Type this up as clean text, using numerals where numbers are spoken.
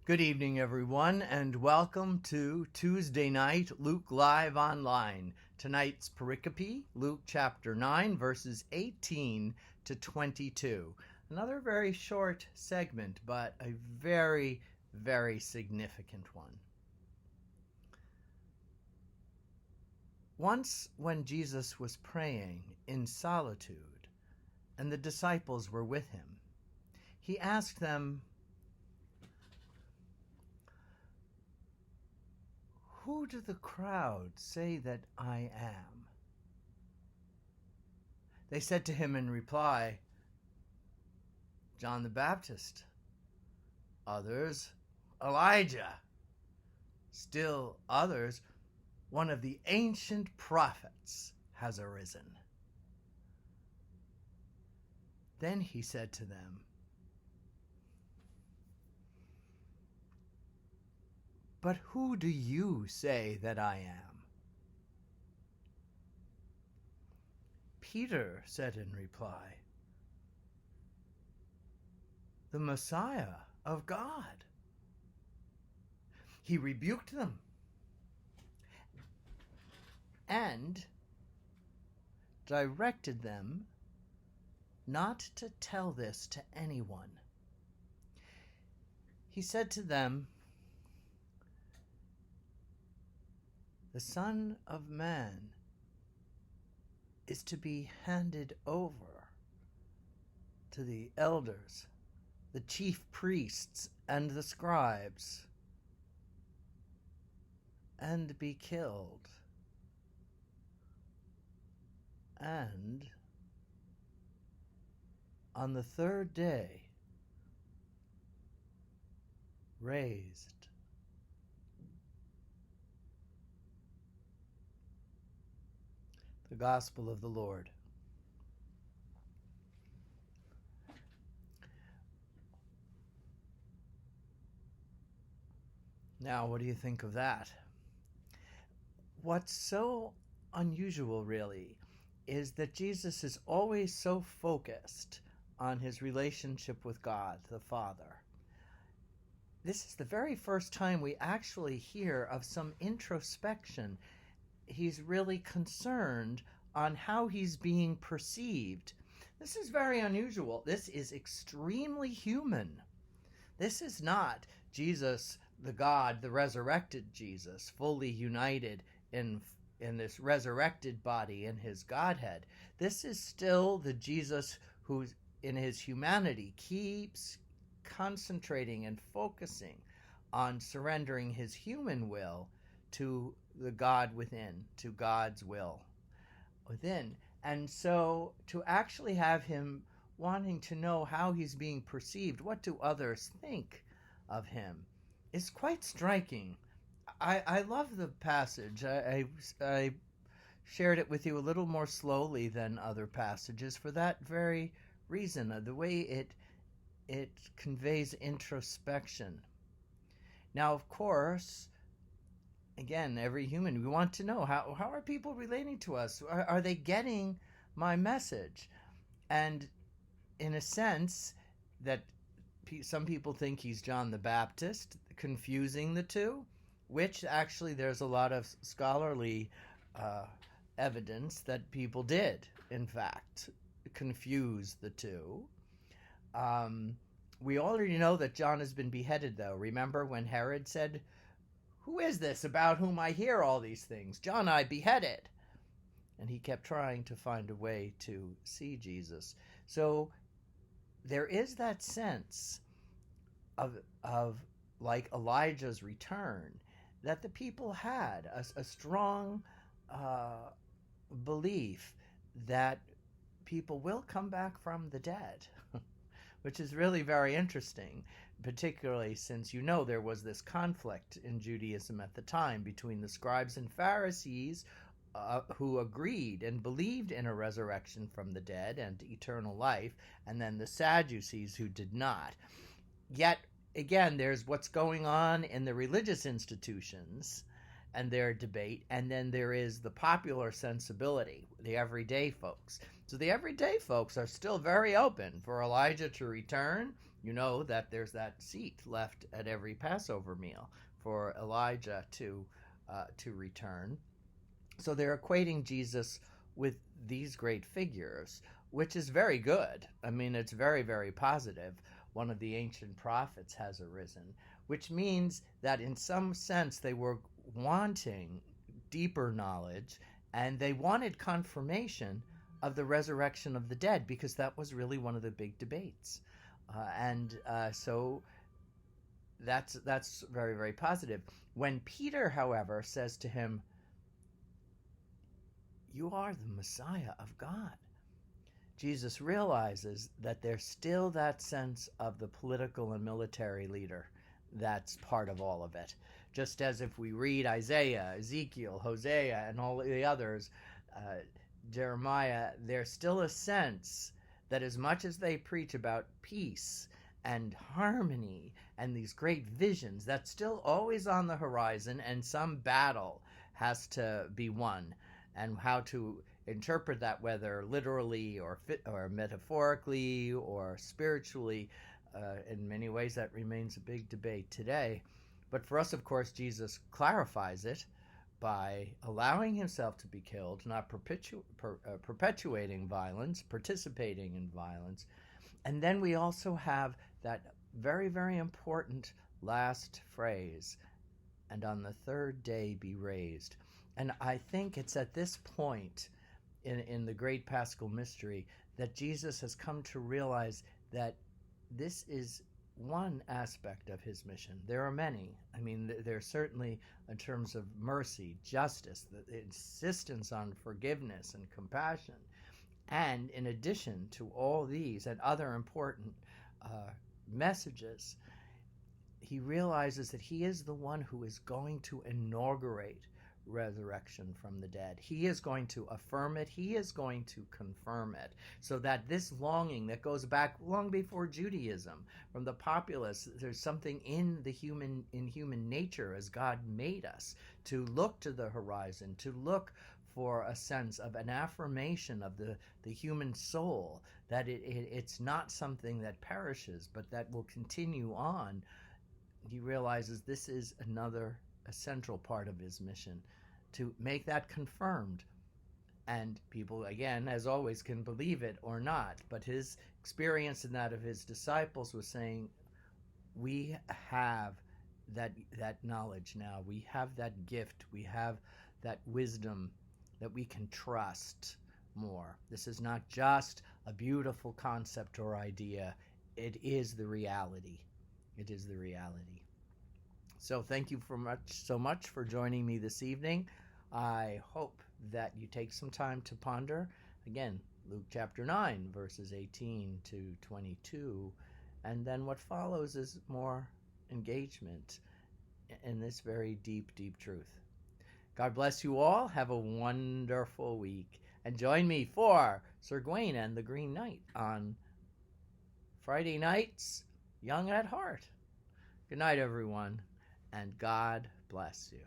Good evening, everyone, and welcome to Tuesday Night Luke Live Online. Tonight's pericope, Luke chapter 9, verses 18 to 22. Another very short segment, but a very, very significant one. Once, when Jesus was praying in solitude, and the disciples were with him, he asked them, "Who do the crowd say that I am?" They said to him in reply, "John the Baptist. Others, Elijah. Still others, one of the ancient prophets has arisen." Then he said to them, "But who do you say that I am?" Peter said in reply, "The Messiah of God." He rebuked them and directed them not to tell this to anyone. He said to them, "The Son of Man is to be handed over to the elders, the chief priests, and the scribes, and be killed, and on the third day raised." The Gospel of the Lord. Now, what do you think of that? What's so unusual, really, is that Jesus is always so focused on his relationship with God, the Father. This is the very first time we actually hear of some introspection. He's really concerned on how he's being perceived. This is very unusual. This is extremely human. This is not Jesus, the God, the resurrected Jesus, fully united in this resurrected body in his Godhead. This is still the Jesus who, in his humanity, keeps concentrating and focusing on surrendering his human will to the God within, to God's will within. And so to actually have him wanting to know how he's being perceived, what do others think of him, is quite striking. I love the passage. I shared it with you a little more slowly than other passages for that very reason, the way it conveys introspection. Now, of course, again, every human, we want to know how are people relating to us? Are they getting my message? And in a sense, that some people think he's John the Baptist, confusing the two, which actually there's a lot of scholarly evidence that people did, in fact, confuse the two. We already know that John has been beheaded, though. Remember when Herod said, "Who is this about whom I hear all these things? John I beheaded." And he kept trying to find a way to see Jesus. So there is that sense of like Elijah's return, that the people had a strong belief that people will come back from the dead, which is really very interesting, particularly since there was this conflict in Judaism at the time between the scribes and Pharisees, who agreed and believed in a resurrection from the dead and eternal life, and then the Sadducees who did not. Yet, again, there's what's going on in the religious institutions and their debate, and then there is the popular sensibility, the everyday folks. So the everyday folks are still very open for Elijah to return You know that there's that seat left at every Passover meal for Elijah to return. So they're equating Jesus with these great figures, which is very good. I mean, it's very, very positive. One of the ancient prophets has arisen, which means that in some sense they were wanting deeper knowledge and they wanted confirmation of the resurrection of the dead, because that was really one of the big debates. So that's very, very positive. When Peter, however, says to him, "You are the Messiah of God," Jesus realizes that there's still that sense of the political and military leader that's part of all of it. Just as if we read Isaiah, Ezekiel, Hosea, and all the others, Jeremiah, there's still a sense that as much as they preach about peace and harmony and these great visions, that's still always on the horizon, and some battle has to be won. And how to interpret that, whether literally or metaphorically or spiritually, in many ways that remains a big debate today. But for us, of course, Jesus clarifies it by allowing himself to be killed, not perpetuating violence, participating in violence. And then we also have that very, very important last phrase, "and on the third day be raised." And I think it's at this point in the great Paschal mystery that Jesus has come to realize that this is one aspect of his mission. There are many. I mean, there's certainly, in terms of mercy, justice, the insistence on forgiveness and compassion. And in addition to all these and other important messages, he realizes that he is the one who is going to inaugurate resurrection from the dead. He is going to affirm it. He is going to confirm it, so that this longing that goes back long before Judaism, from the populace, there's something in human nature as God made us to look to the horizon, to look for a sense of an affirmation of the human soul, that it's not something that perishes, but that will continue on. He realizes this is another essential part of his mission, to make that confirmed. And people, again, as always, can believe it or not, but his experience and that of his disciples was saying, we have that knowledge now, we have that gift, we have that wisdom that we can trust more. This is not just a beautiful concept or idea, it is the reality. It is the reality. So thank you so much for joining me this evening. I hope that you take some time to ponder, again, Luke chapter 9, verses 18 to 22, and then what follows is more engagement in this very deep, deep truth. God bless you all. Have a wonderful week. And join me for Sir Gawain and the Green Knight on Friday nights, Young at Heart. Good night, everyone, and God bless you.